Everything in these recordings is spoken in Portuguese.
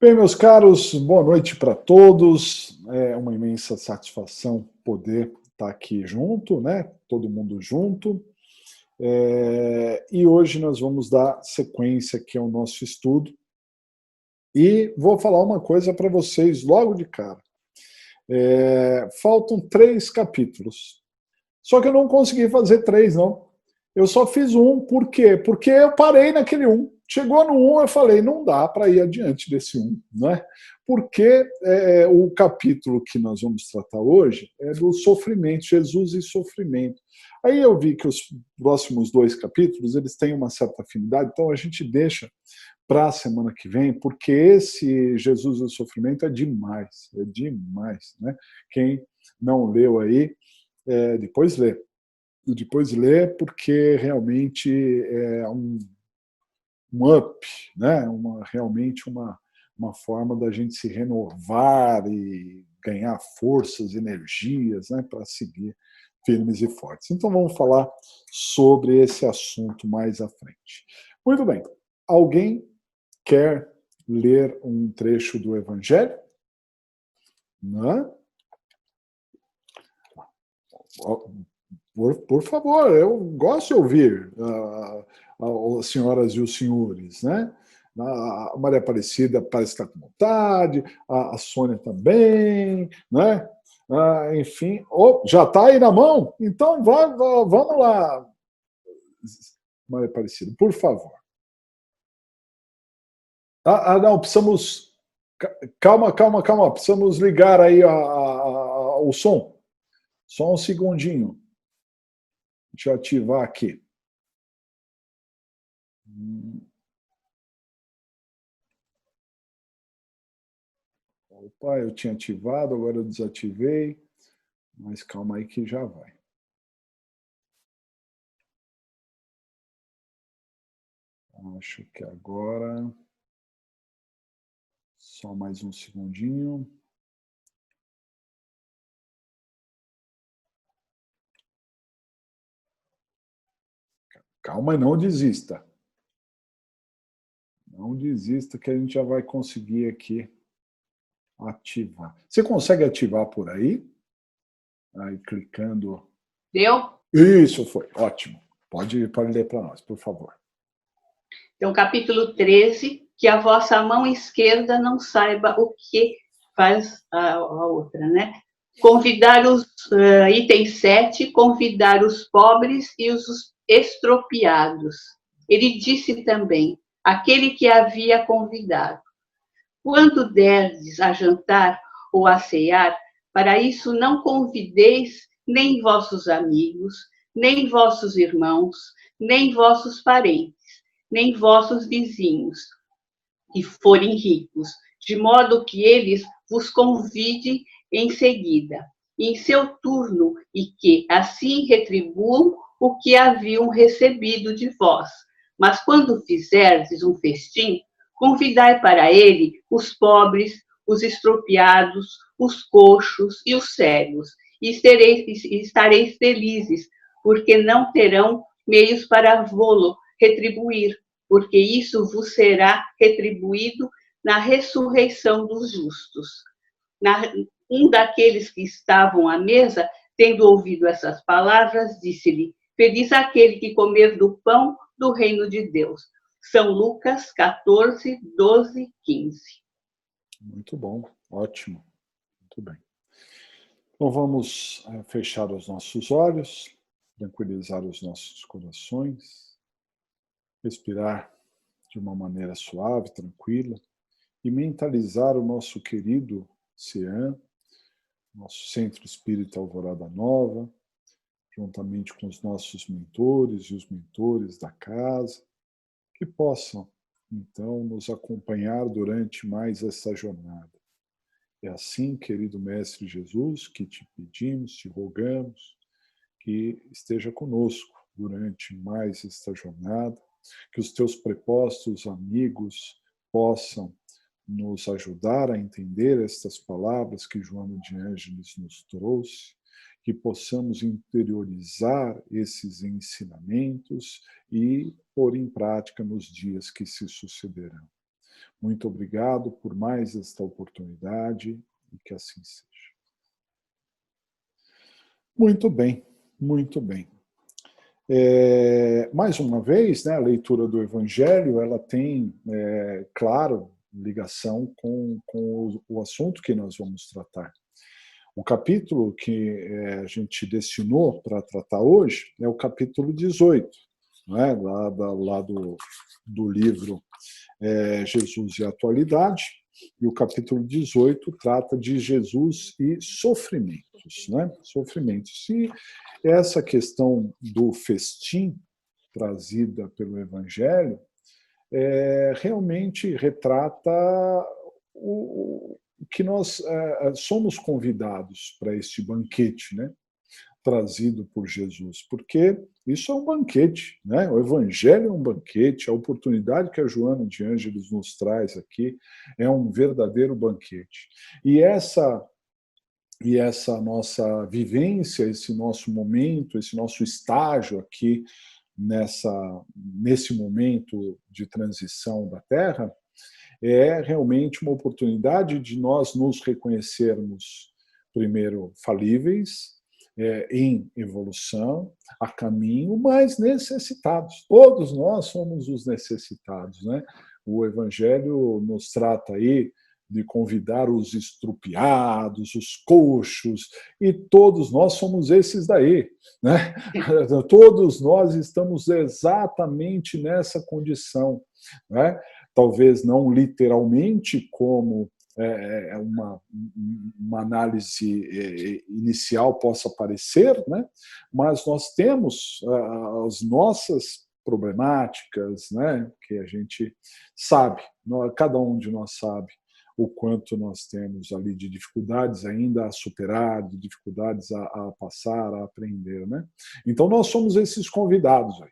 Bem, meus caros, boa noite para todos. É uma imensa satisfação poder estar aqui junto, né? Todo mundo junto. E hoje nós vamos dar sequência aqui ao nosso estudo. E vou falar uma coisa para vocês logo de cara. Faltam 3 capítulos. Só que eu não consegui fazer 3, não. Eu só fiz um. Por quê? Porque eu parei naquele um. Chegou no 1, eu falei, não dá para ir adiante desse 1, né? Porque o capítulo que nós vamos tratar hoje é do sofrimento, Jesus e sofrimento. Aí eu vi que os próximos 2 capítulos, eles têm uma certa afinidade, então a gente deixa para a semana que vem, porque esse Jesus e o sofrimento é demais, né? Quem não leu aí, depois lê. Depois lê, porque realmente é um up, né? Realmente uma forma da gente se renovar e ganhar forças, energias, né? Para seguir firmes e fortes. Então vamos falar sobre esse assunto mais à frente. Muito bem. Alguém quer ler um trecho do Evangelho? Não? Por favor, eu gosto de ouvir as senhoras e os senhores, né? A Maria Aparecida parece estar com vontade, a Sônia também, né? Enfim, já está aí na mão? Então vamos lá, Maria Aparecida, por favor. Não, precisamos. Calma, precisamos ligar aí o som. Só um segundinho. Deixa eu ativar aqui. Opa, eu tinha ativado, agora eu desativei. Mas calma aí que já vai. Acho que agora... Só mais um segundinho. Calma e não desista. Não desista que a gente já vai conseguir aqui ativar. Você consegue ativar por aí? Aí clicando. Deu? Isso foi, ótimo. Pode ler para nós, por favor. Então, capítulo 13, que a vossa mão esquerda não saiba o que faz a outra, né? Convidar item 7, convidar os pobres e os estropiados. Ele disse também, aquele que havia convidado, quando derdes a jantar ou a cear, para isso não convideis nem vossos amigos, nem vossos irmãos, nem vossos parentes, nem vossos vizinhos, que forem ricos, de modo que eles vos convidem em seguida, em seu turno, e que assim retribuam o que haviam recebido de vós. Mas quando fizerdes um festim, convidai para ele os pobres, os estropiados, os coxos e os cegos, e estareis felizes, porque não terão meios para vô-lo retribuir, porque isso vos será retribuído na ressurreição dos justos. Um daqueles que estavam à mesa, tendo ouvido essas palavras, disse-lhe, feliz aquele que comer do pão do reino de Deus. São Lucas 14, 12, 15. Muito bom, ótimo. Muito bem. Então vamos fechar os nossos olhos, tranquilizar os nossos corações, respirar de uma maneira suave, tranquila e mentalizar o nosso querido CEAM, nosso Centro Espírita Alvorada Nova, juntamente com os nossos mentores e os mentores da casa, que possam, então, nos acompanhar durante mais essa jornada. É assim, querido Mestre Jesus, que te pedimos, te rogamos, que esteja conosco durante mais esta jornada, que os teus prepostos amigos possam nos ajudar a entender estas palavras que Joana de Ângeles nos trouxe, que possamos interiorizar esses ensinamentos e pôr em prática nos dias que se sucederão. Muito obrigado por mais esta oportunidade e que assim seja. Muito bem, muito bem. Mais uma vez, né, a leitura do Evangelho, ela tem, claro, ligação com o assunto que nós vamos tratar. O capítulo que a gente destinou para tratar hoje é o capítulo 18, né, lá do livro Jesus e a Atualidade, e o capítulo 18 trata de Jesus e sofrimentos, né? Sofrimentos. E essa questão do festim trazida pelo Evangelho realmente retrata o que nós somos convidados para este banquete, né? Trazido por Jesus, porque isso é um banquete, né? O Evangelho é um banquete, a oportunidade que a Joana de Ângeles nos traz aqui é um verdadeiro banquete. E essa nossa vivência, esse nosso momento, esse nosso estágio aqui nesse momento de transição da Terra é realmente uma oportunidade de nós nos reconhecermos, primeiro, falíveis, em evolução, a caminho, mas necessitados. Todos nós somos os necessitados, né? O Evangelho nos trata aí de convidar os estrupiados, os coxos, e todos nós somos esses daí, né? Todos nós estamos exatamente nessa condição, né? Talvez não literalmente como uma análise inicial possa parecer, né? Mas nós temos as nossas problemáticas, né? Que a gente sabe, cada um de nós sabe o quanto nós temos ali de dificuldades ainda a superar, de dificuldades a passar, a aprender, né? Então nós somos esses convidados aí.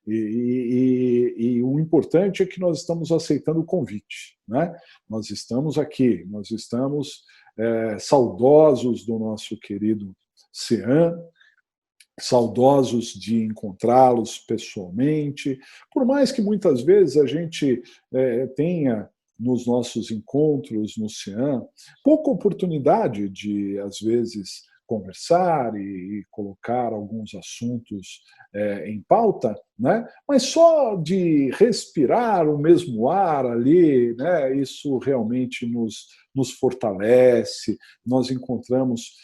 E o importante é que nós estamos aceitando o convite, né? Nós estamos aqui, nós estamos saudosos do nosso querido Sean, saudosos de encontrá-los pessoalmente, por mais que muitas vezes a gente tenha nos nossos encontros no Sean pouca oportunidade de, às vezes, conversar e colocar alguns assuntos em pauta, né? Mas só de respirar o mesmo ar ali, né? Isso realmente nos fortalece, nós encontramos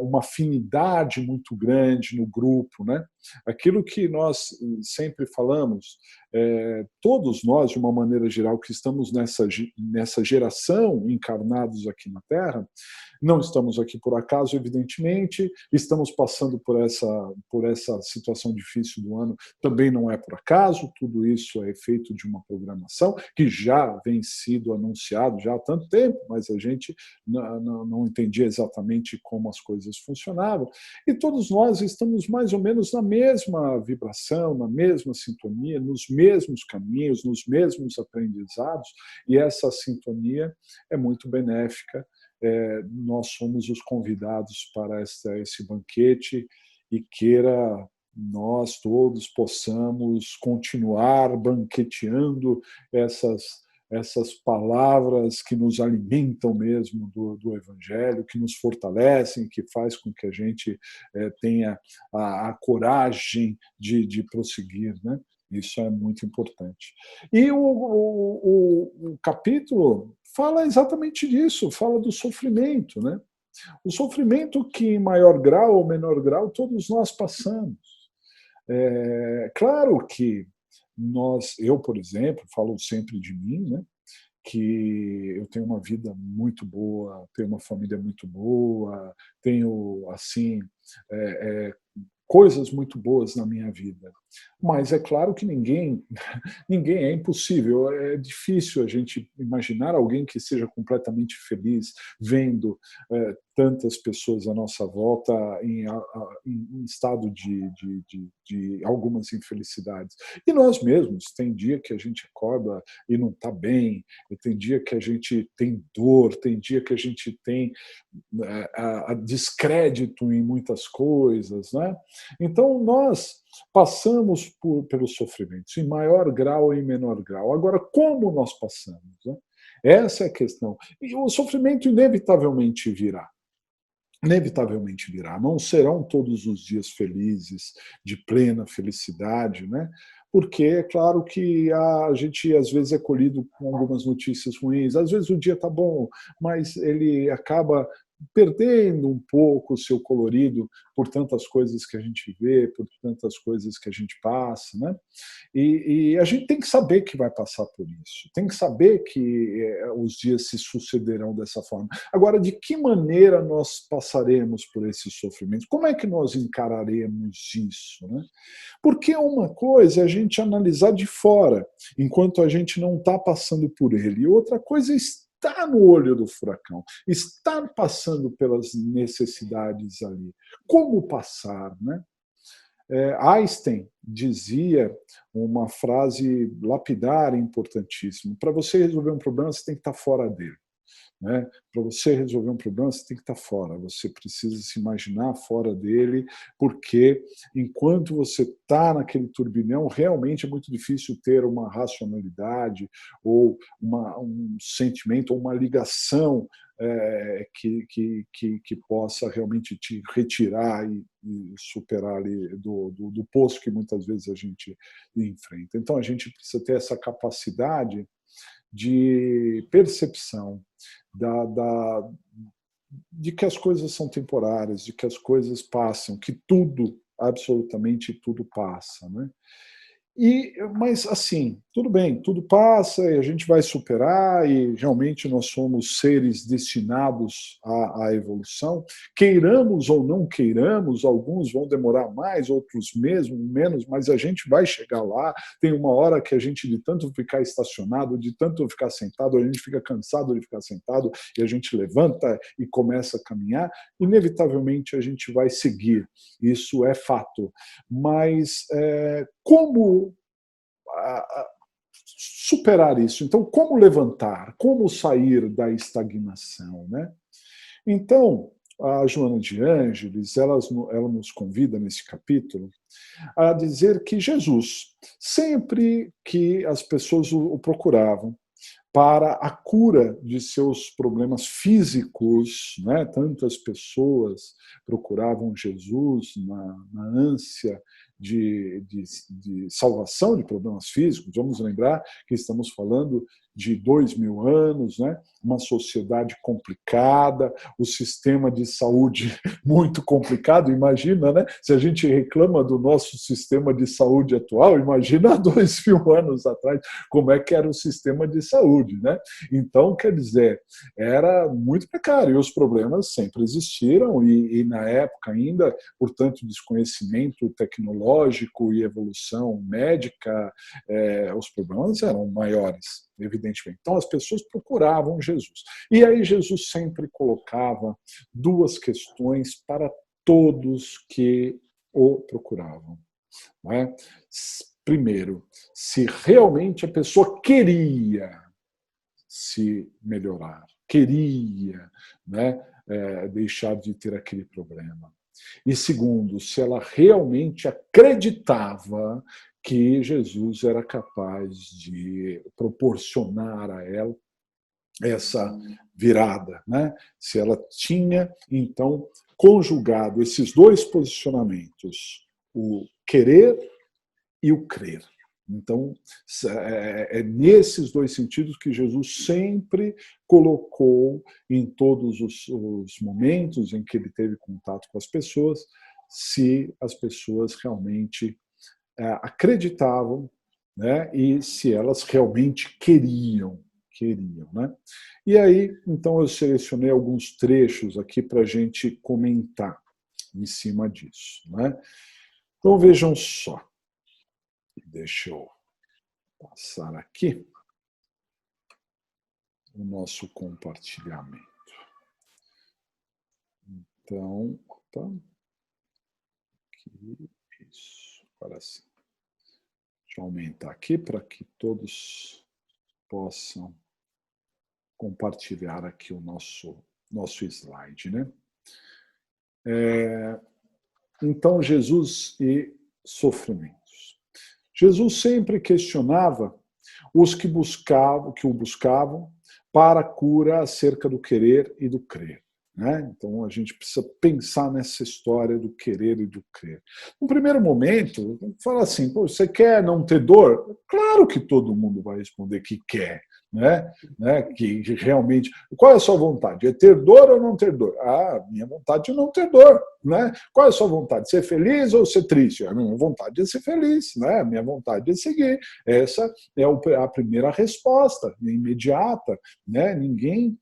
uma afinidade muito grande no grupo, né? Aquilo que nós sempre falamos, todos nós, de uma maneira geral, que estamos nessa geração encarnados aqui na Terra, não estamos aqui por acaso, evidentemente, estamos passando por essa situação difícil do ano, também não é por acaso, tudo isso é efeito de uma programação que já vem sido anunciado já há tanto tempo, mas a gente não entendia exatamente como as coisas funcionavam, e todos nós estamos mais ou menos na mesma vibração, na mesma sintonia, nos mesmos caminhos, nos mesmos aprendizados, e essa sintonia é muito benéfica. Nós somos os convidados para esse banquete e queira nós todos possamos continuar banqueteando essas palavras que nos alimentam mesmo do Evangelho, que nos fortalecem, que faz com que a gente tenha a coragem de prosseguir, né? Isso é muito importante. E o capítulo fala exatamente disso, fala do sofrimento, né? O sofrimento que, em maior grau ou menor grau, todos nós passamos. Claro que eu, por exemplo, falo sempre de mim, né? Que eu tenho uma vida muito boa, tenho uma família muito boa, tenho, assim, coisas muito boas na minha vida. Mas é claro que ninguém é impossível, é difícil a gente imaginar alguém que seja completamente feliz vendo tantas pessoas à nossa volta em estado de algumas infelicidades. E nós mesmos, tem dia que a gente acorda e não está bem, e tem dia que a gente tem dor, tem dia que a gente tem descrédito em muitas coisas, né? Então nós passamos pelos sofrimentos, em maior grau ou em menor grau. Agora, como nós passamos? Né? Essa é a questão. E o sofrimento inevitavelmente virá. Inevitavelmente virá. Não serão todos os dias felizes, de plena felicidade, né? Porque é claro que a gente às vezes é colhido com algumas notícias ruins, às vezes o dia está bom, mas ele acaba perdendo um pouco o seu colorido por tantas coisas que a gente vê, por tantas coisas que a gente passa, né? E a gente tem que saber que vai passar por isso, tem que saber que os dias se sucederão dessa forma. Agora, de que maneira nós passaremos por esses sofrimentos? Como é que nós encararemos isso? Né? Porque uma coisa é a gente analisar de fora, enquanto a gente não está passando por ele, e outra coisa é estar no olho do furacão, estar passando pelas necessidades ali. Como passar, né? Einstein dizia uma frase lapidar importantíssima: para você resolver um problema, você tem que estar fora dele. Né? Para você resolver um problema, você tem que estar fora, você precisa se imaginar fora dele, porque enquanto você está naquele turbilhão, realmente é muito difícil ter uma racionalidade ou um sentimento ou uma ligação que possa realmente te retirar e superar ali do poço que muitas vezes a gente enfrenta. Então a gente precisa ter essa capacidade de percepção de que as coisas são temporárias, de que as coisas passam, que tudo, absolutamente tudo passa, né? Mas, assim, tudo bem, tudo passa e a gente vai superar e realmente nós somos seres destinados à evolução. Queiramos ou não queiramos, alguns vão demorar mais, outros mesmo, menos, mas a gente vai chegar lá. Tem uma hora que a gente, de tanto ficar estacionado, de tanto ficar sentado, a gente fica cansado de ficar sentado e a gente levanta e começa a caminhar. Inevitavelmente a gente vai seguir, isso é fato. Mas como superar isso? Então, como levantar? Como sair da estagnação? Né? Então, a Joana de Ângeles, ela nos convida nesse capítulo a dizer que Jesus, sempre que as pessoas o procuravam para a cura de seus problemas físicos, né? Tantas pessoas procuravam Jesus na ânsia de salvação de problemas físicos. Vamos lembrar que estamos falando de 2000 anos, né? Uma sociedade complicada, o sistema de saúde muito complicado. Imagina, né? Se a gente reclama do nosso sistema de saúde atual, imagina há 2000 anos atrás como é que era o sistema de saúde, né? Então, quer dizer, era muito precário e os problemas sempre existiram e na época ainda, portanto, desconhecimento tecnológico e evolução médica, os problemas eram maiores, evidentemente. Então, as pessoas procuravam Jesus. E aí Jesus sempre colocava duas questões para todos que o procuravam. Não é? Primeiro, se realmente a pessoa queria se melhorar, queria, né, deixar de ter aquele problema. E segundo, se ela realmente acreditava que Jesus era capaz de proporcionar a ela essa virada, né? Se ela tinha, então, conjugado esses dois posicionamentos, o querer e o crer. Então, é nesses dois sentidos que Jesus sempre colocou em todos os momentos em que ele teve contato com as pessoas, se as pessoas realmente acreditavam, né, e se elas realmente queriam, né? E aí, então, eu selecionei alguns trechos aqui para a gente comentar em cima disso, né? Então, vejam só. Deixa eu passar aqui o nosso compartilhamento. Então, opa, aqui, isso, agora sim. Deixa eu aumentar aqui para que todos possam compartilhar aqui o nosso slide, né? Então, Jesus sofrimentos. Jesus sempre questionava os que o buscavam para a cura acerca do querer e do crer. Né? Então a gente precisa pensar nessa história do querer e do crer. No primeiro momento, fala assim, pô, você quer não ter dor? Claro que todo mundo vai responder que quer. Que realmente... Qual é a sua vontade? É ter dor ou não ter dor? Ah, minha vontade é não ter dor. Né? Qual é a sua vontade? Ser feliz ou ser triste? A minha vontade é ser feliz. Né? A minha vontade é seguir. Essa é a primeira resposta, imediata. Né? Ninguém...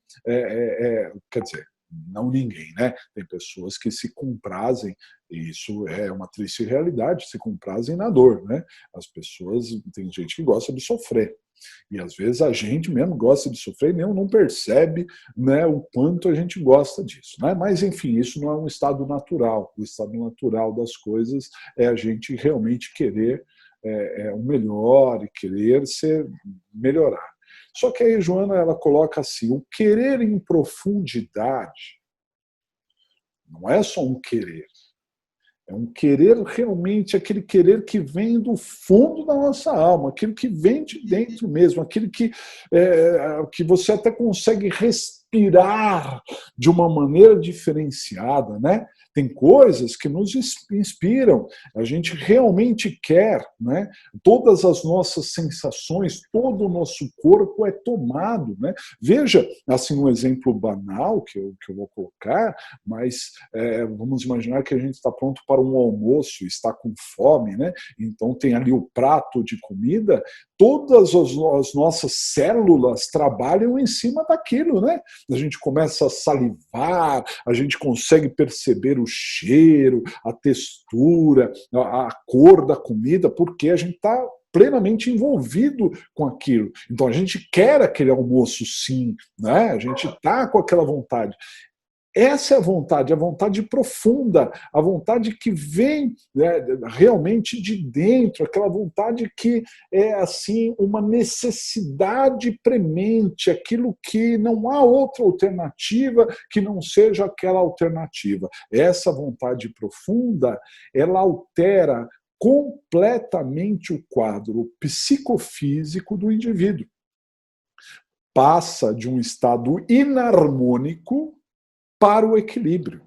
quer dizer, não ninguém, né? Tem pessoas que se comprazem, e isso é uma triste realidade, se comprazem na dor, né? As pessoas, tem gente que gosta de sofrer. E às vezes a gente mesmo gosta de sofrer e não percebe, né, o quanto a gente gosta disso. Né? Mas, enfim, isso não é um estado natural. O estado natural das coisas é a gente realmente querer o melhor e querer melhorar. Só que aí Joana ela coloca assim, o querer em profundidade não é só um querer. É um querer realmente, aquele querer que vem do fundo da nossa alma, aquilo que vem de dentro mesmo, aquele que você até consegue respirar de uma maneira diferenciada, né? Tem coisas que nos inspiram, a gente realmente quer, né? Todas as nossas sensações, todo o nosso corpo é tomado, né? Veja, assim, um exemplo banal que eu vou colocar, mas vamos imaginar que a gente está pronto para um almoço, está com fome, né? Então tem ali o prato de comida, todas as nossas células trabalham em cima daquilo, né? A gente começa a salivar, a gente consegue perceber o cheiro, a textura, a cor da comida, porque a gente está plenamente envolvido com aquilo. Então a gente quer aquele almoço sim, né? A gente está com aquela vontade. Essa é a vontade profunda, a vontade que vem, né, realmente de dentro, aquela vontade que é assim uma necessidade premente, aquilo que não há outra alternativa que não seja aquela alternativa. Essa vontade profunda, ela altera completamente o quadro psicofísico do indivíduo. Passa de um estado inarmônico para o equilíbrio.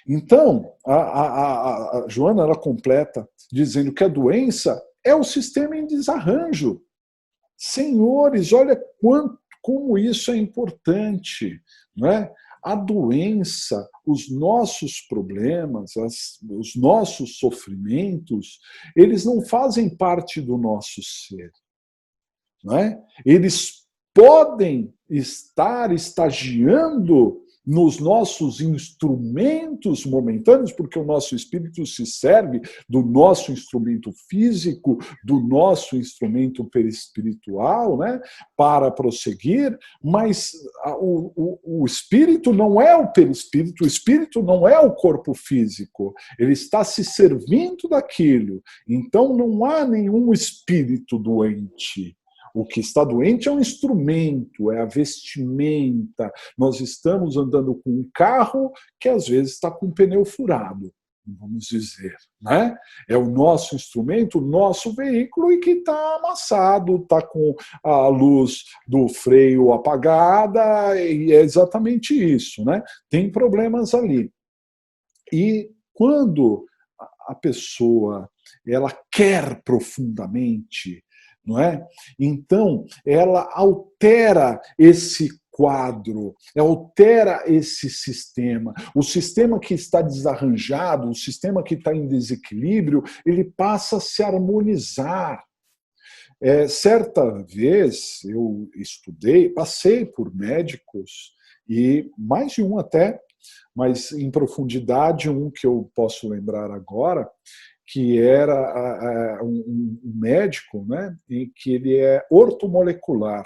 Então, a Joana ela completa dizendo que a doença é o sistema em desarranjo. Senhores, olha como isso é importante. Né? A doença, os nossos problemas, os nossos sofrimentos, eles não fazem parte do nosso ser. Né? Eles podem estar estagiando nos nossos instrumentos momentâneos, porque o nosso espírito se serve do nosso instrumento físico, do nosso instrumento perispiritual, né, para prosseguir, mas o espírito não é o perispírito, o espírito não é o corpo físico, ele está se servindo daquilo. Então não há nenhum espírito doente. O que está doente é um instrumento, é a vestimenta. Nós estamos andando com um carro que às vezes está com o pneu furado, vamos dizer. Né? É o nosso instrumento, o nosso veículo e que está amassado, está com a luz do freio apagada, e é exatamente isso. Né? Tem problemas ali. Quando a pessoa ela quer profundamente, não é? Então, ela altera esse quadro, altera esse sistema. O sistema que está desarranjado, o sistema que está em desequilíbrio, ele passa a se harmonizar. Certa vez eu passei por médicos, e mais de um até, mas em profundidade, um que eu posso lembrar agora, que era um médico, né, em que ele é ortomolecular.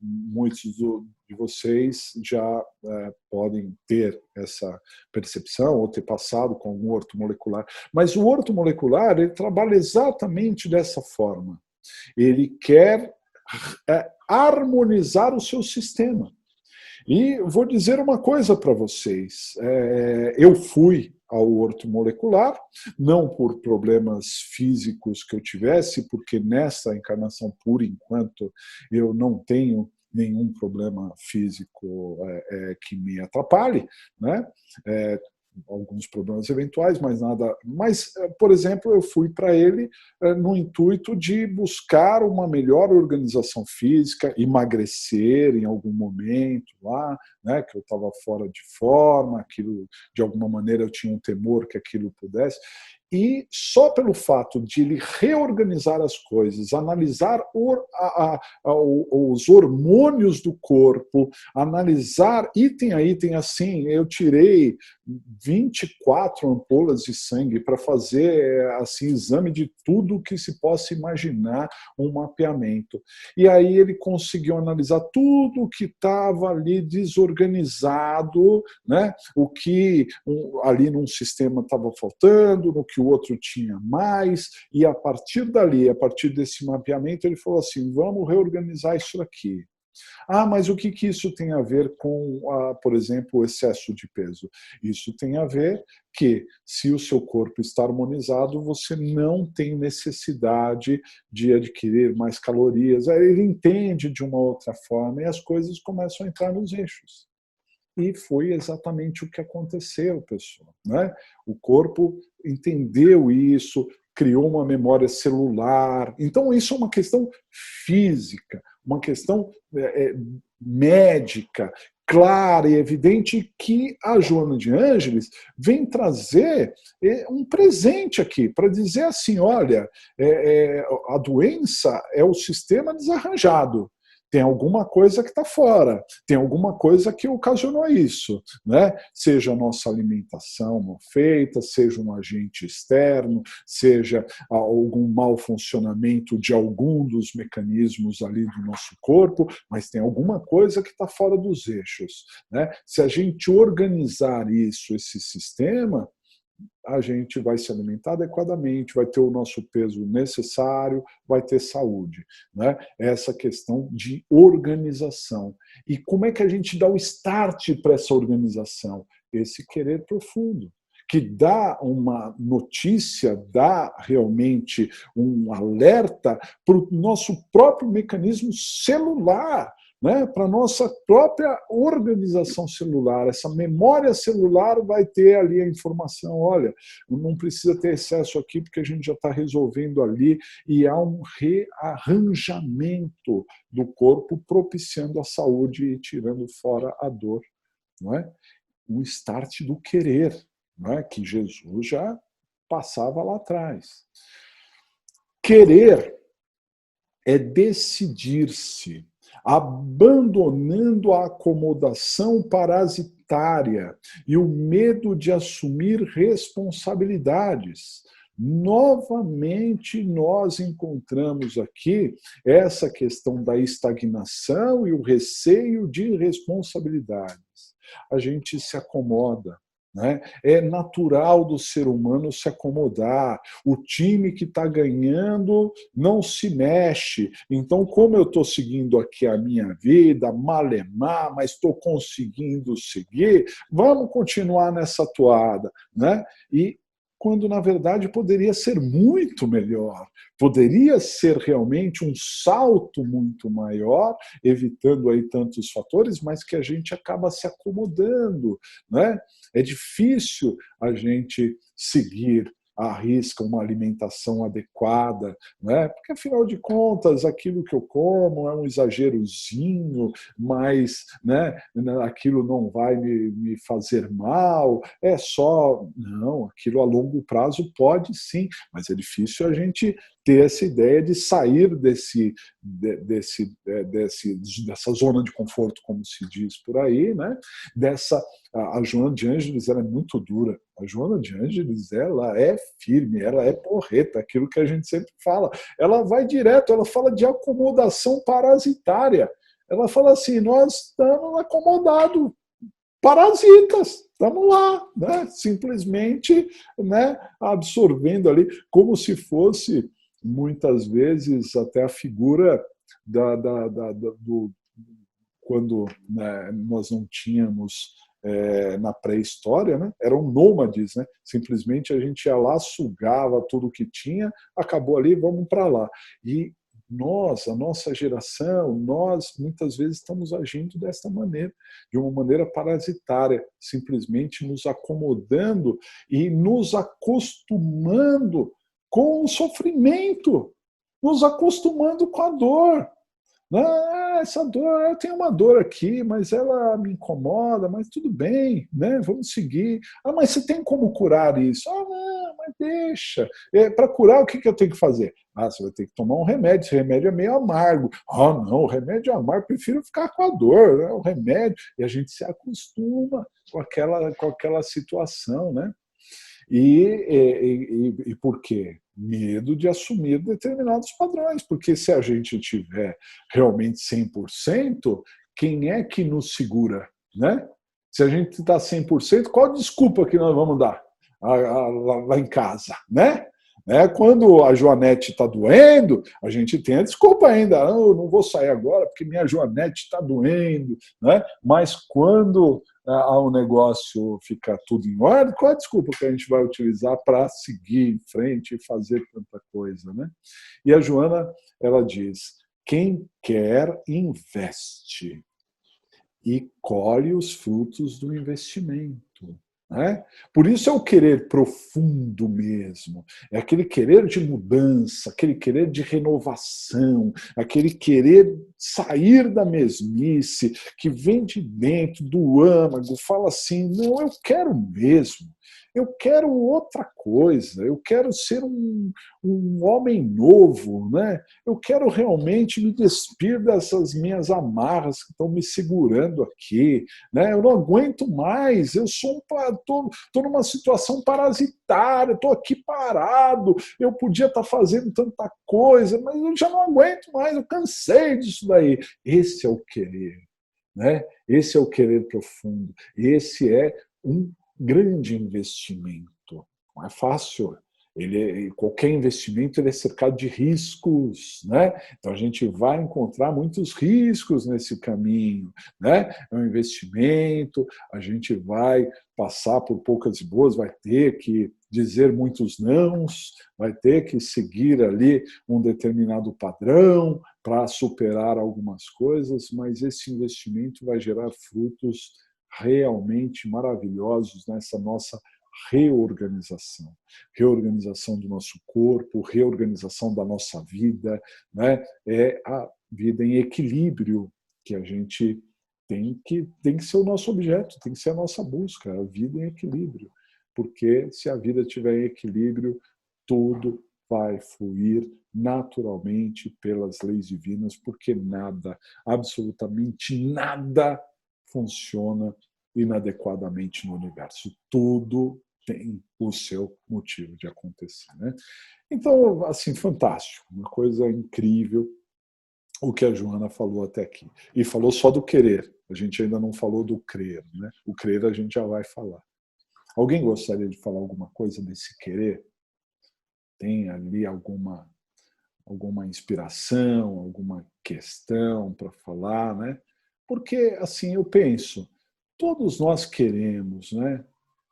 Muitos de vocês já podem ter essa percepção ou ter passado com algum ortomolecular. Mas o ortomolecular, ele trabalha exatamente dessa forma. Ele quer harmonizar o seu sistema. E vou dizer uma coisa para vocês. Eu fui ao ortomolecular, não por problemas físicos que eu tivesse, porque nessa encarnação, por enquanto, eu não tenho nenhum problema físico que me atrapalhe, né? Alguns problemas eventuais, mas nada. Mas, por exemplo, eu fui para ele no intuito de buscar uma melhor organização física, emagrecer em algum momento lá, né, que eu estava fora de forma, aquilo, de alguma maneira eu tinha um temor que aquilo pudesse. E só pelo fato de ele reorganizar as coisas, analisar os hormônios do corpo, analisar item a item, assim, eu tirei 24 ampolas de sangue para fazer assim, exame de tudo que se possa imaginar, um mapeamento. E aí ele conseguiu analisar tudo que estava ali desorganizado, né? O que ali num sistema estava faltando, no que o outro tinha mais, e a partir dali, a partir desse mapeamento, ele falou assim, vamos reorganizar isso aqui. Ah, mas o que isso tem a ver com, por exemplo, o excesso de peso? Isso tem a ver que, se o seu corpo está harmonizado, você não tem necessidade de adquirir mais calorias. Aí ele entende de uma outra forma e as coisas começam a entrar nos eixos. E foi exatamente o que aconteceu, pessoal, né? O corpo entendeu isso, criou uma memória celular. Então, isso é uma questão física, uma questão médica, clara e evidente, que a Joana de Ângeles vem trazer um presente aqui, para dizer assim, olha, a doença é o sistema desarranjado. Tem alguma coisa que está fora, tem alguma coisa que ocasionou isso, né? Seja a nossa alimentação mal feita, seja um agente externo, seja algum mau funcionamento de algum dos mecanismos ali do nosso corpo, mas tem alguma coisa que está fora dos eixos, né? Se a gente organizar isso, esse sistema, a gente vai se alimentar adequadamente, vai ter o nosso peso necessário, vai ter saúde, né? Essa questão de organização. E como é que a gente dá o start para essa organização? Esse querer profundo, que dá uma notícia, dá realmente um alerta para o nosso próprio mecanismo celular, né, para a nossa própria organização celular. Essa memória celular vai ter ali a informação, olha, não precisa ter excesso aqui porque a gente já está resolvendo ali, e há um rearranjamento do corpo propiciando a saúde e tirando fora a dor. Não é? Um start do querer, não é? Que Jesus já passava lá atrás. Querer é decidir-se, abandonando a acomodação parasitária e o medo de assumir responsabilidades. Novamente, nós encontramos aqui essa questão da estagnação e o receio de responsabilidades. A gente se acomoda. Né? É natural do ser humano se acomodar. O time que está ganhando não se mexe. Então, como eu estou seguindo aqui a minha vida, malemar, mas estou conseguindo seguir, vamos continuar nessa toada. Né? E quando, na verdade, poderia ser muito melhor. Poderia ser realmente um salto muito maior, evitando aí tantos fatores, mas que a gente acaba se acomodando, né? É difícil a gente seguir à risca uma alimentação adequada, né? Porque, afinal de contas, aquilo que eu como é um exagerozinho, mas, né, aquilo não vai me fazer mal, é só... Não, aquilo a longo prazo pode sim, mas é difícil a gente ter essa ideia de sair dessa zona de conforto, como se diz por aí, né? A Joana de Ângeles, ela é muito dura. A Joana de Ângeles, ela é firme, ela é porreta, aquilo que a gente sempre fala. Ela vai direto, ela fala de acomodação parasitária. Ela fala assim, nós estamos acomodados, parasitas, estamos lá, né? Simplesmente, né, absorvendo ali, como se fosse, muitas vezes, até a figura do quando, né, nós não tínhamos na pré-história, né? Eram nômades, né? Simplesmente a gente ia lá, sugava tudo que tinha, acabou ali, vamos para lá. E nós, a nossa geração, nós muitas vezes estamos agindo desta maneira, de uma maneira parasitária, simplesmente nos acomodando e nos acostumando com o sofrimento, nos acostumando com a dor. Essa dor, eu tenho uma dor aqui, mas ela me incomoda, mas tudo bem, né? Vamos seguir. Mas você tem como curar isso? Não, mas deixa. Para curar, o que eu tenho que fazer? Você vai ter que tomar um remédio, esse remédio é meio amargo. Não, o remédio é amargo, prefiro ficar com a dor, né? O remédio. E a gente se acostuma com aquela situação, né? E por quê? Medo de assumir determinados padrões, porque se a gente tiver realmente 100%, quem é que nos segura? Né? Se a gente está 100%, qual a desculpa que nós vamos dar lá em casa? Né? Quando a Joanete está doendo, a gente tem a desculpa ainda, eu não vou sair agora porque minha Joanete está doendo, né? Mas quando o negócio fica tudo em ordem, qual é a desculpa que a gente vai utilizar para seguir em frente e fazer tanta coisa, né? E a Joana, ela diz, quem quer investe e colhe os frutos do investimento. Né? Por isso é o querer profundo mesmo, é aquele querer de mudança, aquele querer de renovação, aquele querer sair da mesmice, que vem de dentro do âmago, fala assim, não, eu quero mesmo, eu quero outra coisa, eu quero ser um homem novo, né? Eu quero realmente me despir dessas minhas amarras que estão me segurando aqui, né? Eu não aguento mais, eu estou numa situação parasitária, estou aqui parado, eu podia estar fazendo tanta coisa, mas eu já não aguento mais, eu cansei disso daí. Esse é o querer, né? Esse é o querer profundo, esse é um grande investimento. Não é fácil. Qualquer investimento ele é cercado de riscos, né? Então a gente vai encontrar muitos riscos nesse caminho, né? É um investimento, a gente vai passar por poucas e boas, vai ter que dizer muitos nãos, vai ter que seguir ali um determinado padrão para superar algumas coisas, mas esse investimento vai gerar frutos realmente maravilhosos nessa nossa reorganização. Reorganização do nosso corpo, reorganização da nossa vida, né? É a vida em equilíbrio que a gente tem que ser o nosso objeto, tem que ser a nossa busca, a vida em equilíbrio. Porque se a vida estiver em equilíbrio, tudo vai fluir naturalmente pelas leis divinas, porque nada, absolutamente nada, funciona inadequadamente no universo. Tudo tem o seu motivo de acontecer, né? Então, assim, fantástico, uma coisa incrível o que a Joana falou até aqui. E falou só do querer, a gente ainda não falou do crer, né? O crer a gente já vai falar. Alguém gostaria de falar alguma coisa desse querer? Tem ali alguma inspiração, alguma questão para falar, né? Porque, assim, eu penso, todos nós queremos, né?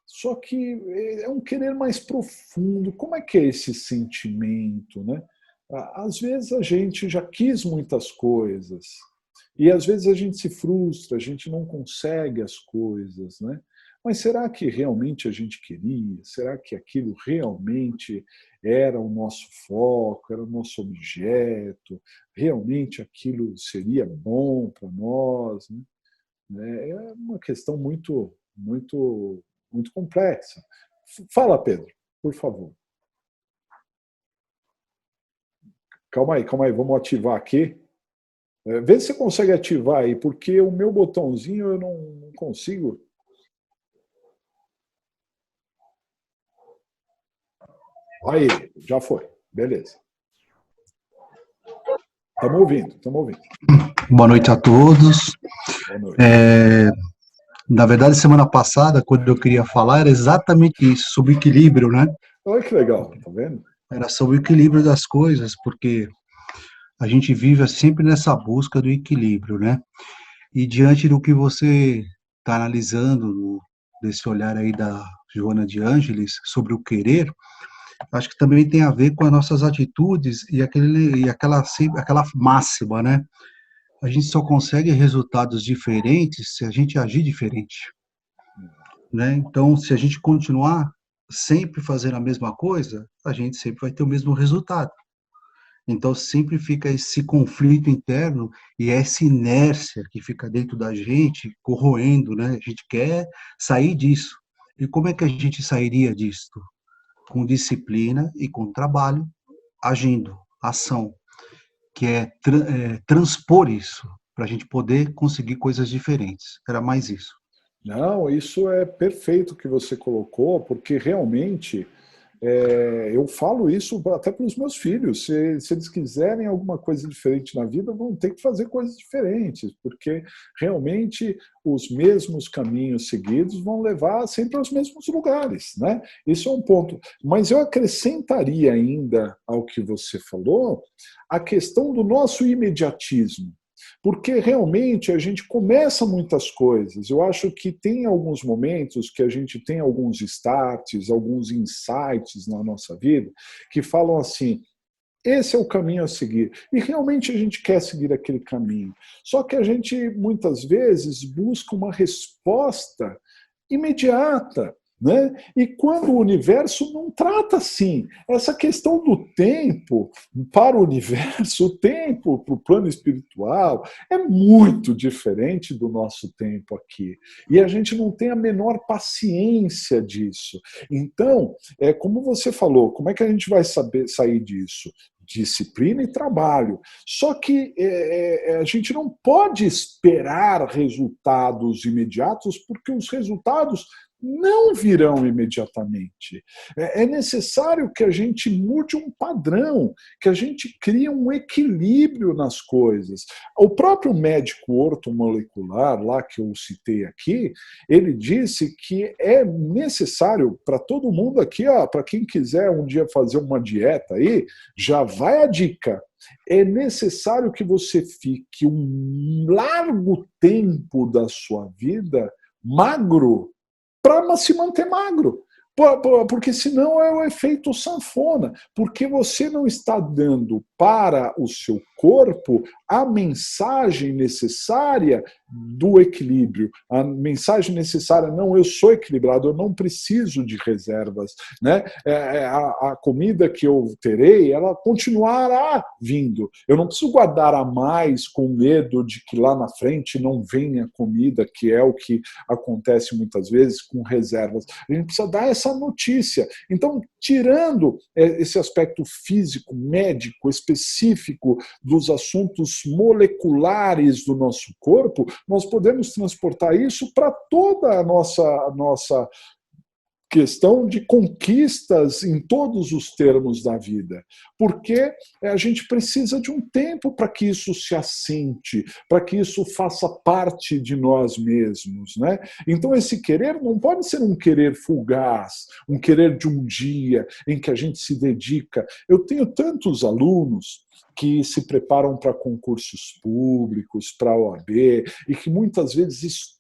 Só que é um querer mais profundo. Como é que é esse sentimento, né? Às vezes a gente já quis muitas coisas e às vezes a gente se frustra, a gente não consegue as coisas, né? Mas será que realmente a gente queria? Será que aquilo realmente era o nosso foco, era o nosso objeto? Realmente aquilo seria bom para nós, né? É uma questão muito, muito, muito complexa. Fala, Pedro, por favor. Calma aí, vamos ativar aqui. Vê se você consegue ativar aí, porque o meu botãozinho eu não consigo. Aí, já foi. Beleza. Estamos ouvindo. Boa noite a todos. Boa noite. Na verdade, semana passada, quando eu queria falar, era exatamente isso, sobre equilíbrio, né? Olha que legal, tá vendo? Era sobre o equilíbrio das coisas, porque a gente vive sempre nessa busca do equilíbrio, né? E diante do que você está analisando desse olhar aí da Joana de Ângeles sobre o querer, acho que também tem a ver com as nossas atitudes e aquela máxima, né? A gente só consegue resultados diferentes se a gente agir diferente, né? Então, se a gente continuar sempre fazendo a mesma coisa, a gente sempre vai ter o mesmo resultado. Então, sempre fica esse conflito interno e essa inércia que fica dentro da gente, corroendo, né? A gente quer sair disso. E como é que a gente sairia disso? Com disciplina e com trabalho, agindo, ação, que é transpor isso, para a gente poder conseguir coisas diferentes. Era mais isso. Não, isso é perfeito que você colocou, porque realmente eu falo isso até para os meus filhos. Se eles quiserem alguma coisa diferente na vida, vão ter que fazer coisas diferentes, porque realmente os mesmos caminhos seguidos vão levar sempre aos mesmos lugares, né? Isso é um ponto. Mas eu acrescentaria ainda ao que você falou a questão do nosso imediatismo. Porque realmente a gente começa muitas coisas. Eu acho que tem alguns momentos que a gente tem alguns starts, alguns insights na nossa vida que falam assim: esse é o caminho a seguir. E realmente a gente quer seguir aquele caminho. Só que a gente muitas vezes busca uma resposta imediata. Né? E quando o universo não trata assim, essa questão do tempo para o universo, o tempo para o plano espiritual, é muito diferente do nosso tempo aqui. E a gente não tem a menor paciência disso. Então, como você falou, como é que a gente vai sair disso? Disciplina e trabalho. Só que a gente não pode esperar resultados imediatos, porque os resultados não virão imediatamente. É necessário que a gente mude um padrão, que a gente crie um equilíbrio nas coisas. O próprio médico ortomolecular, lá que eu citei aqui, ele disse que é necessário para todo mundo aqui, para quem quiser um dia fazer uma dieta aí, já vai a dica. É necessário que você fique um largo tempo da sua vida magro, para se manter magro. Porque senão é o efeito sanfona, porque você não está dando para o seu corpo a mensagem necessária do equilíbrio, a mensagem necessária: não, eu sou equilibrado, eu não preciso de reservas, né? A comida que eu terei, ela continuará vindo, eu não preciso guardar a mais com medo de que lá na frente não venha comida, que é o que acontece muitas vezes com reservas. A gente precisa dar essa notícia. Então, tirando esse aspecto físico, médico, específico dos assuntos moleculares do nosso corpo, nós podemos transportar isso para toda a nossa questão de conquistas em todos os termos da vida, porque a gente precisa de um tempo para que isso se assente, para que isso faça parte de nós mesmos, né? Então esse querer não pode ser um querer fugaz, um querer de um dia em que a gente se dedica. Eu tenho tantos alunos que se preparam para concursos públicos, para a OAB, e que muitas vezes estudam,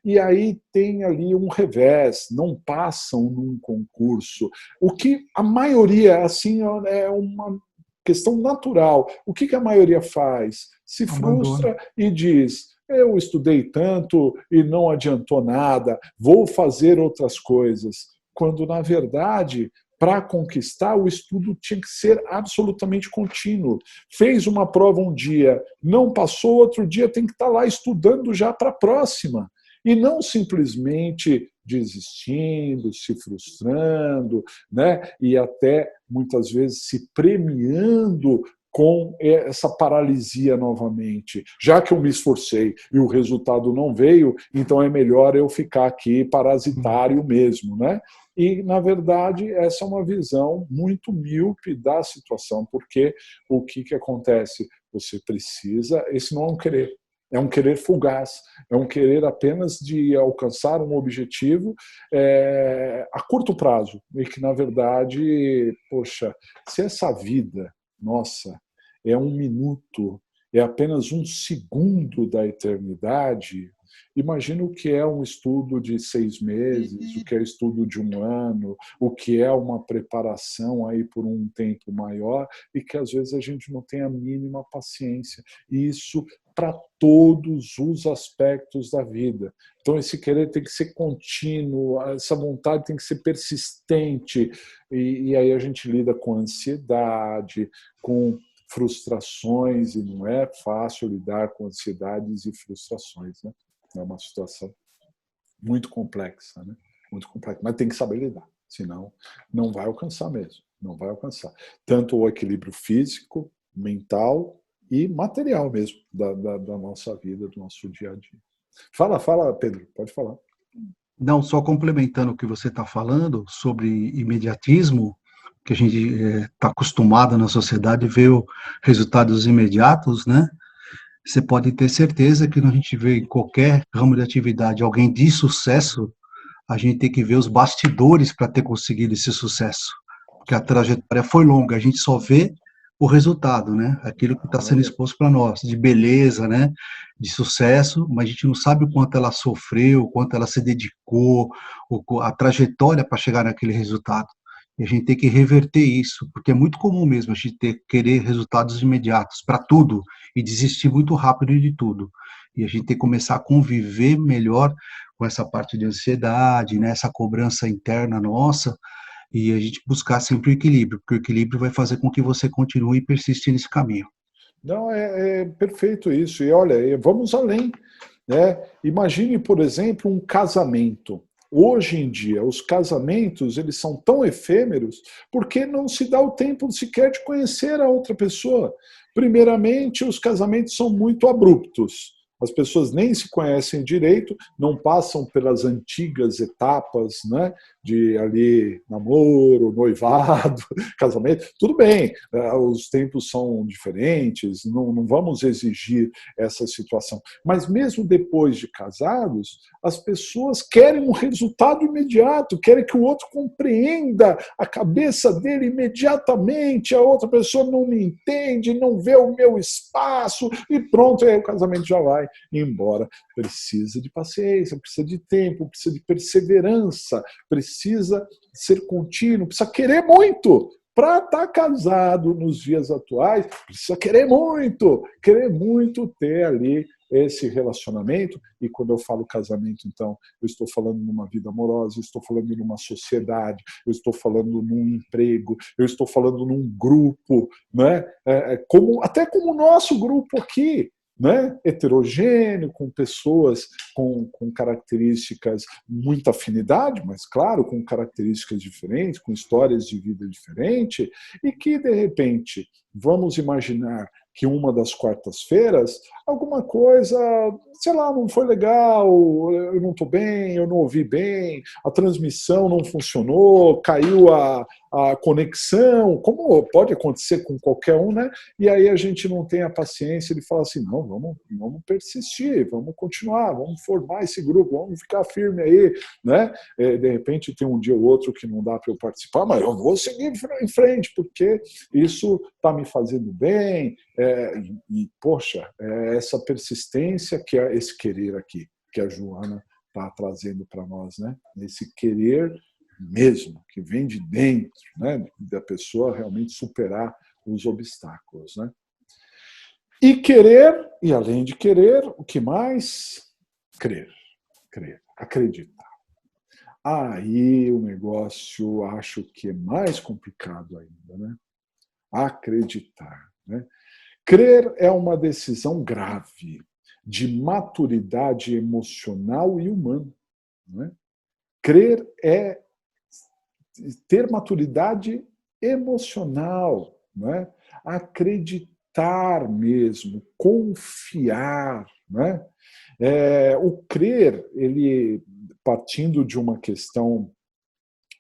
e aí tem ali um revés, não passam num concurso. O que a maioria, assim, é uma questão natural. O que a maioria faz? Se frustra e diz: eu estudei tanto e não adiantou nada, vou fazer outras coisas. Quando, na verdade, para conquistar, o estudo tinha que ser absolutamente contínuo. Fez uma prova um dia, não passou, outro dia tem que estar lá estudando já para a próxima. E não simplesmente desistindo, se frustrando, né? E até, muitas vezes, se premiando com essa paralisia novamente. Já que eu me esforcei e o resultado não veio, então é melhor eu ficar aqui parasitário mesmo, né? E, na verdade, essa é uma visão muito míope da situação, porque o que acontece? Você precisa, esse não é um querer, é um querer fugaz, é um querer apenas de alcançar um objetivo a curto prazo, e que, na verdade, poxa, se essa vida, nossa, é um minuto, é apenas um segundo da eternidade, imagina o que é um estudo de 6 meses, o que é estudo de 1 ano, o que é uma preparação aí por um tempo maior e que às vezes a gente não tem a mínima paciência. E isso para todos os aspectos da vida. Então esse querer tem que ser contínuo, essa vontade tem que ser persistente e aí a gente lida com ansiedade, com frustrações e não é fácil lidar com ansiedades e frustrações, né? É uma situação muito complexa, né? Muito complexa, mas tem que saber lidar, senão não vai alcançar mesmo, não vai alcançar. Tanto o equilíbrio físico, mental e material mesmo da nossa vida, do nosso dia a dia. Fala, Pedro, pode falar. Não, só complementando o que você está falando sobre imediatismo, que a gente está acostumado na sociedade a ver resultados imediatos, né? Você pode ter certeza que quando a gente vê em qualquer ramo de atividade alguém de sucesso, a gente tem que ver os bastidores para ter conseguido esse sucesso. Porque a trajetória foi longa, a gente só vê o resultado, né? Aquilo que está sendo exposto para nós, de beleza, né? De sucesso, mas a gente não sabe o quanto ela sofreu, o quanto ela se dedicou, a trajetória para chegar naquele resultado. E a gente tem que reverter isso, porque é muito comum mesmo a gente querer resultados imediatos para tudo e desistir muito rápido de tudo. E a gente tem que começar a conviver melhor com essa parte de ansiedade, né, essa cobrança interna nossa, e a gente buscar sempre o equilíbrio, porque o equilíbrio vai fazer com que você continue e persista nesse caminho. Não, é perfeito isso. E olha, vamos além, né? Imagine, por exemplo, um casamento. Hoje em dia, os casamentos eles são tão efêmeros porque não se dá o tempo sequer de conhecer a outra pessoa. Primeiramente, os casamentos são muito abruptos. As pessoas nem se conhecem direito, não passam pelas antigas etapas, né, de ali namoro, noivado, casamento. Tudo bem, os tempos são diferentes, não vamos exigir essa situação. Mas mesmo depois de casados, as pessoas querem um resultado imediato, querem que o outro compreenda a cabeça dele imediatamente, a outra pessoa não me entende, não vê o meu espaço, e pronto, aí o casamento já vai embora. Precisa de paciência, precisa de tempo, precisa de perseverança, precisa ser contínuo, precisa querer muito. Para estar casado nos dias atuais, precisa querer muito ter ali esse relacionamento. E quando eu falo casamento, então, eu estou falando numa vida amorosa, eu estou falando numa sociedade, eu estou falando num emprego, eu estou falando num grupo, né? Até como o nosso grupo aqui, né? Heterogêneo, com pessoas com características, muita afinidade, mas claro, com características diferentes, com histórias de vida diferentes, e que, de repente, vamos imaginar que uma das quartas-feiras, alguma coisa, sei lá, não foi legal, eu não estou bem, eu não ouvi bem, a transmissão não funcionou, caiu a conexão, como pode acontecer com qualquer um, né? E aí a gente não tem a paciência de falar assim, não, vamos persistir, vamos continuar, vamos formar esse grupo, vamos ficar firme aí, né? De repente tem um dia ou outro que não dá para eu participar, mas eu vou seguir em frente, porque isso está me fazendo bem, poxa, essa persistência que é esse querer aqui, que a Joana está trazendo para nós, né? Esse querer mesmo, que vem de dentro, né? Da pessoa realmente superar os obstáculos, né? E querer, e além de querer, o que mais? Crer, acreditar. Aí o negócio acho que é mais complicado ainda, né? Acreditar, né? Crer é uma decisão grave de maturidade emocional e humana, né? Crer é ter maturidade emocional, né? Acreditar mesmo, confiar, né? O crer, ele partindo de uma questão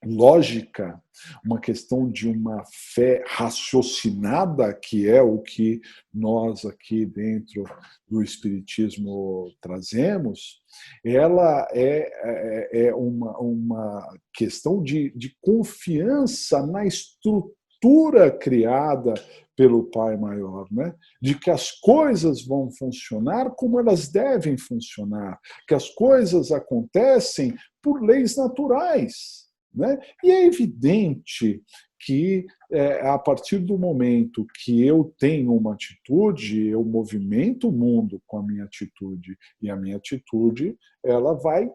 lógica, uma questão de uma fé raciocinada, que é o que nós aqui dentro do Espiritismo trazemos, ela é uma questão de confiança na estrutura estrutura criada pelo Pai Maior, né? De que as coisas vão funcionar como elas devem funcionar, que as coisas acontecem por leis naturais, né? E é evidente que a partir do momento que eu tenho uma atitude, eu movimento o mundo com a minha atitude, e a minha atitude ela vai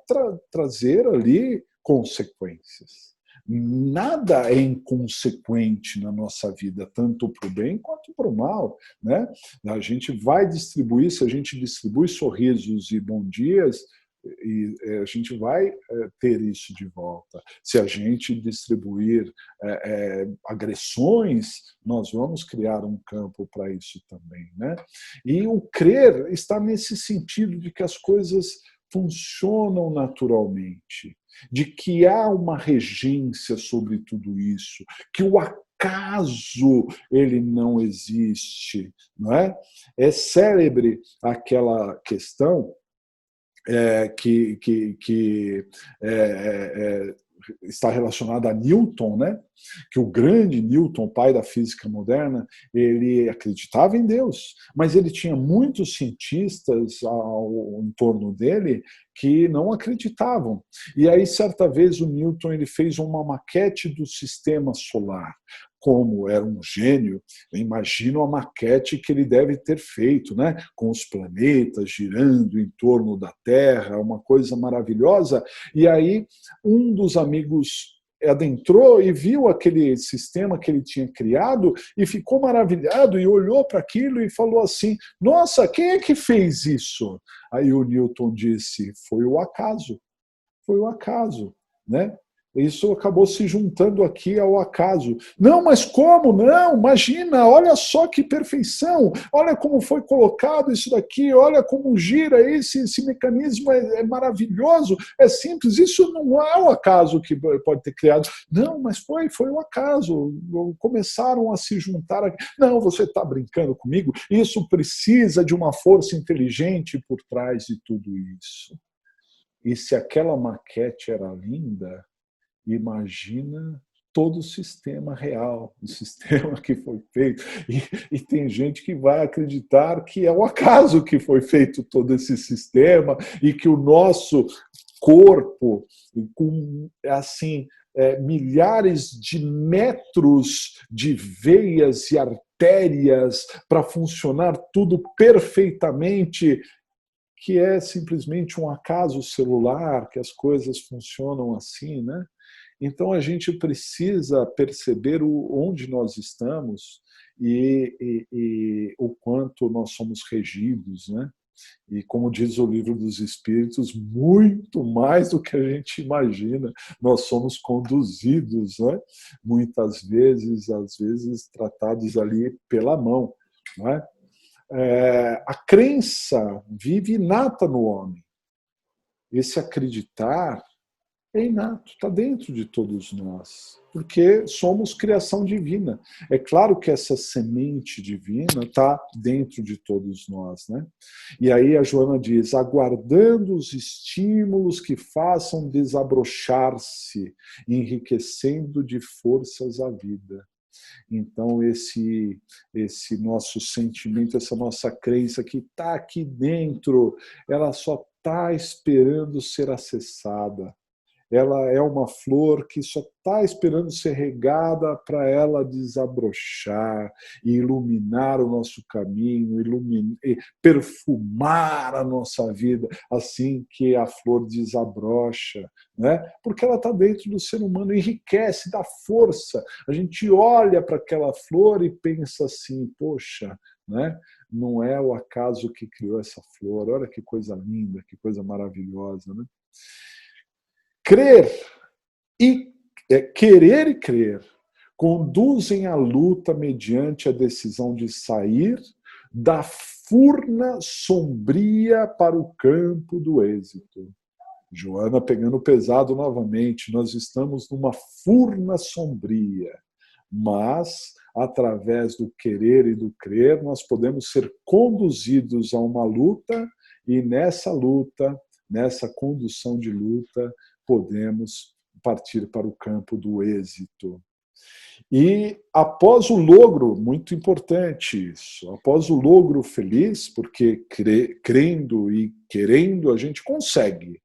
trazer ali consequências. Nada é inconsequente na nossa vida, tanto para o bem quanto para o mal, né? A gente vai distribuir, se a gente distribui sorrisos e bons dias, e a gente vai ter isso de volta. Se a gente distribuir agressões, nós vamos criar um campo para isso também, né? E o crer está nesse sentido de que as coisas funcionam naturalmente, de que há uma regência sobre tudo isso, que o acaso ele não existe, não é? É célebre aquela questão que está relacionada a Newton, né? Que o grande Newton, pai da física moderna, ele acreditava em Deus, mas ele tinha muitos cientistas em torno dele que não acreditavam. E aí, certa vez, o Newton ele fez uma maquete do sistema solar. Como era um gênio, imagino a maquete que ele deve ter feito, né? Com os planetas girando em torno da Terra, uma coisa maravilhosa. E aí, um dos amigos adentrou e viu aquele sistema que ele tinha criado e ficou maravilhado e olhou para aquilo e falou assim: nossa, quem é que fez isso? Aí o Newton disse: foi o acaso. Foi o acaso, né? Isso acabou se juntando aqui ao acaso. Não, mas como? Não, imagina, olha só que perfeição, olha como foi colocado isso daqui, olha como gira esse mecanismo é maravilhoso, é simples, isso não é o acaso que pode ter criado. Não, mas foi o acaso, começaram a se juntar aqui. Não, você está brincando comigo? Isso precisa de uma força inteligente por trás de tudo isso. E se aquela maquete era linda, imagina todo o sistema real, o sistema que foi feito. E tem gente que vai acreditar que é o acaso que foi feito todo esse sistema e que o nosso corpo, com assim milhares de metros de veias e artérias para funcionar tudo perfeitamente, que é simplesmente um acaso celular, que as coisas funcionam assim, né? Então, a gente precisa perceber onde nós estamos e o quanto nós somos regidos, né? E, como diz o Livro dos Espíritos, muito mais do que a gente imagina, nós somos conduzidos, né? Muitas vezes, às vezes, tratados ali pela mão, não é? A crença vive inata no homem. Esse acreditar é inato, está dentro de todos nós, porque somos criação divina. É claro que essa semente divina está dentro de todos nós, né? E aí a Joana diz: aguardando os estímulos que façam desabrochar-se, enriquecendo de forças a vida. Então, esse nosso sentimento, essa nossa crença que está aqui dentro, ela só está esperando ser acessada. Ela é uma flor que só está esperando ser regada para ela desabrochar e iluminar o nosso caminho, perfumar a nossa vida assim que a flor desabrocha, né? Porque ela está dentro do ser humano, enriquece, dá força. A gente olha para aquela flor e pensa assim: poxa, né? Não é o acaso que criou essa flor, olha que coisa linda, que coisa maravilhosa, né? Querer e crer conduzem a luta mediante a decisão de sair da furna sombria para o campo do êxito. Joana pegando pesado novamente, nós estamos numa furna sombria, mas através do querer e do crer nós podemos ser conduzidos a uma luta e nessa luta, nessa condução de luta, podemos partir para o campo do êxito. E após o logro, muito importante isso, após o logro feliz, porque crendo e querendo a gente consegue,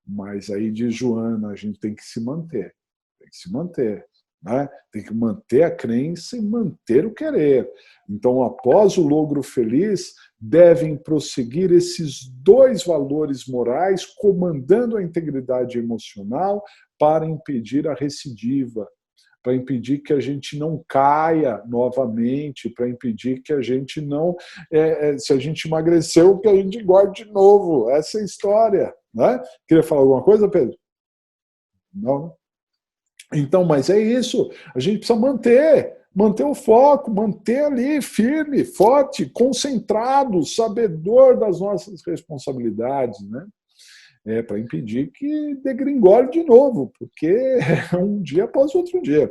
mas aí diz Joana, a gente tem que se manter, tem que se manter. Né? Tem que manter a crença e manter o querer. Então, após o logro feliz, devem prosseguir esses dois valores morais, comandando a integridade emocional para impedir a recidiva, para impedir que a gente não caia novamente, para impedir que a gente não, se a gente emagreceu, que a gente engorde de novo. Essa é a história. Né? Queria falar alguma coisa, Pedro? Não? Então, mas é isso, a gente precisa manter o foco, manter ali firme, forte, concentrado, sabedor das nossas responsabilidades, né? Para impedir que degringole de novo, porque é um dia após outro dia.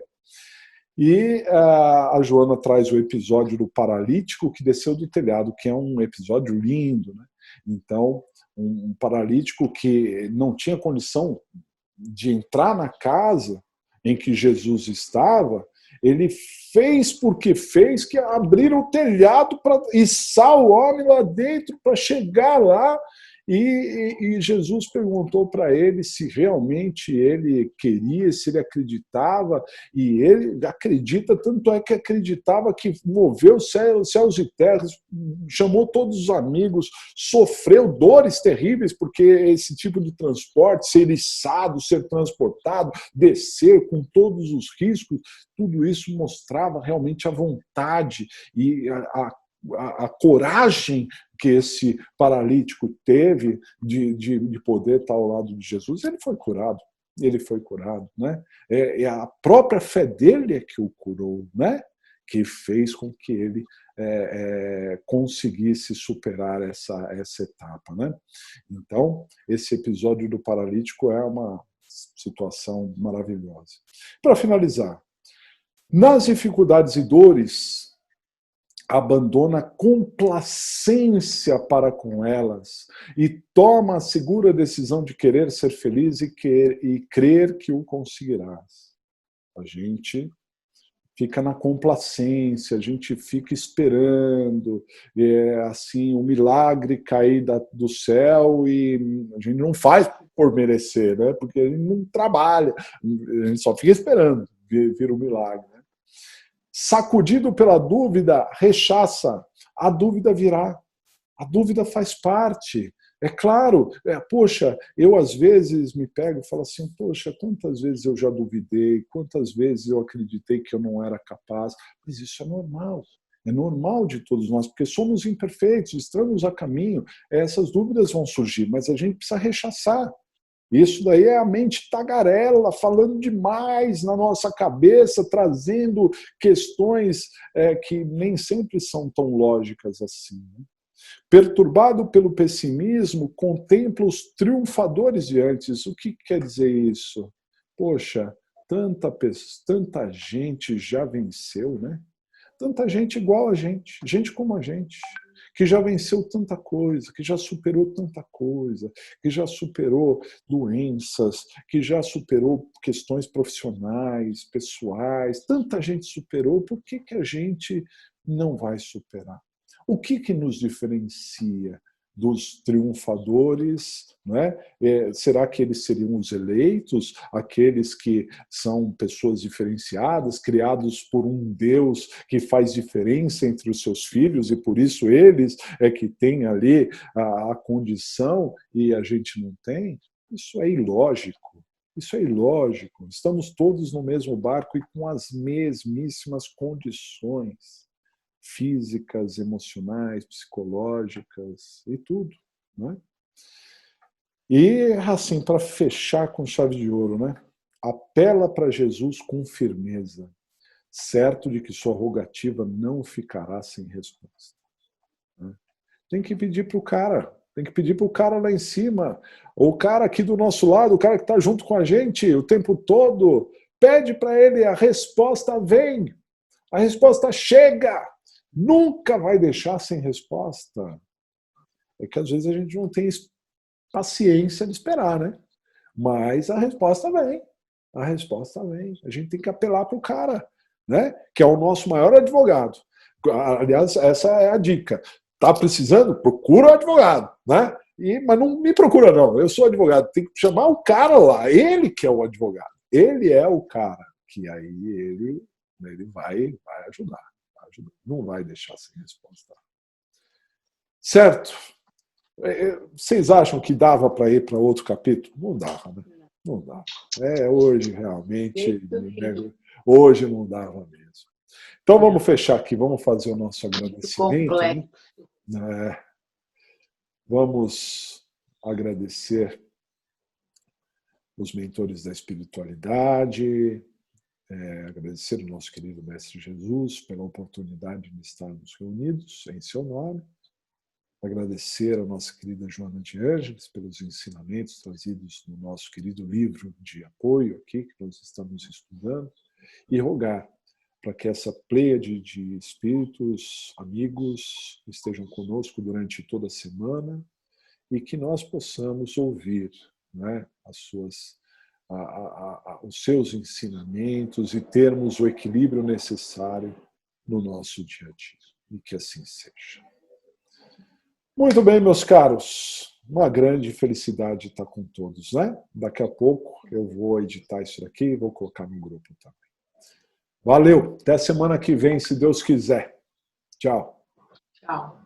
E a Joana traz o episódio do paralítico que desceu do telhado, que é um episódio lindo, né? Então, um paralítico que não tinha condição de entrar na casa em que Jesus estava, ele fez porque fez que abriram o telhado para içar o homem lá dentro para chegar lá. E Jesus perguntou para ele se realmente ele queria, se ele acreditava, e ele acredita, tanto é que acreditava que moveu céus e terras, chamou todos os amigos, sofreu dores terríveis, porque esse tipo de transporte, ser içado, ser transportado, descer com todos os riscos, tudo isso mostrava realmente a vontade e a coragem que esse paralítico teve de poder estar ao lado de Jesus. Ele foi curado. Ele foi curado, né? É a própria fé dele é que o curou, né? Que fez com que ele conseguisse superar essa etapa, né? Então, esse episódio do paralítico é uma situação maravilhosa. Para finalizar, nas dificuldades e dores, abandona complacência para com elas e toma a segura decisão de querer ser feliz e crer que o conseguirás. A gente fica na complacência, a gente fica esperando assim o milagre cair do céu e a gente não faz por merecer, né? Porque a gente não trabalha, a gente só fica esperando vir o milagre. Sacudido pela dúvida, rechaça. A dúvida virá. A dúvida faz parte. É claro, poxa, eu às vezes me pego e falo assim, poxa, quantas vezes eu já duvidei, quantas vezes eu acreditei que eu não era capaz, mas isso é normal de todos nós, porque somos imperfeitos, estamos a caminho, essas dúvidas vão surgir, mas a gente precisa rechaçar. Isso daí é a mente tagarela, falando demais na nossa cabeça, trazendo questões que nem sempre são tão lógicas assim. Né? Perturbado pelo pessimismo, contempla os triunfadores de antes. O que quer dizer isso? Poxa, tanta gente já venceu, né? Tanta gente igual a gente como a gente, que já venceu tanta coisa, que já superou tanta coisa, que já superou doenças, que já superou questões profissionais, pessoais, tanta gente superou, por que a gente não vai superar? O que nos diferencia dos triunfadores, né? Será que eles seriam os eleitos, aqueles que são pessoas diferenciadas, criados por um Deus que faz diferença entre os seus filhos e por isso eles é que têm ali a condição e a gente não tem? Isso é ilógico. Isso é ilógico. Estamos todos no mesmo barco e com as mesmíssimas condições físicas, emocionais, psicológicas e tudo, né? E assim, para fechar com chave de ouro, né? Apela para Jesus com firmeza, certo de que sua rogativa não ficará sem resposta. Né? Tem que pedir para o cara, tem que pedir para o cara lá em cima, ou o cara aqui do nosso lado, o cara que está junto com a gente o tempo todo, pede para ele, a resposta vem, a resposta chega. Nunca vai deixar sem resposta. É que às vezes a gente não tem paciência de esperar, né? Mas a resposta vem. A resposta vem. A gente tem que apelar para o cara. né? Que é o nosso maior advogado. Aliás, essa é a dica. Está precisando? Procura o advogado, né? Mas não me procura, não. Eu sou advogado. Tem que chamar o cara lá. Ele que é o advogado. Ele é o cara que aí ele vai ajudar. Não vai deixar sem resposta. Certo? Vocês acham que dava para ir para outro capítulo? Não dava, né? Não dava. Hoje, realmente, hoje não dava mesmo. Então, vamos fechar aqui, vamos fazer o nosso agradecimento. Né? Vamos agradecer os mentores da espiritualidade, agradecer o nosso querido Mestre Jesus pela oportunidade de estarmos reunidos em seu nome, agradecer a nossa querida Joana de Ângeles pelos ensinamentos trazidos no nosso querido livro de apoio aqui, que nós estamos estudando, e rogar para que essa pleiade de espíritos, amigos, estejam conosco durante toda a semana e que nós possamos ouvir, né, os seus ensinamentos e termos o equilíbrio necessário no nosso dia a dia. E que assim seja. Muito bem, meus caros. Uma grande felicidade estar com todos, né? Daqui a pouco eu vou editar isso daqui e vou colocar no grupo também. Valeu. Até semana que vem, se Deus quiser. Tchau. Tchau.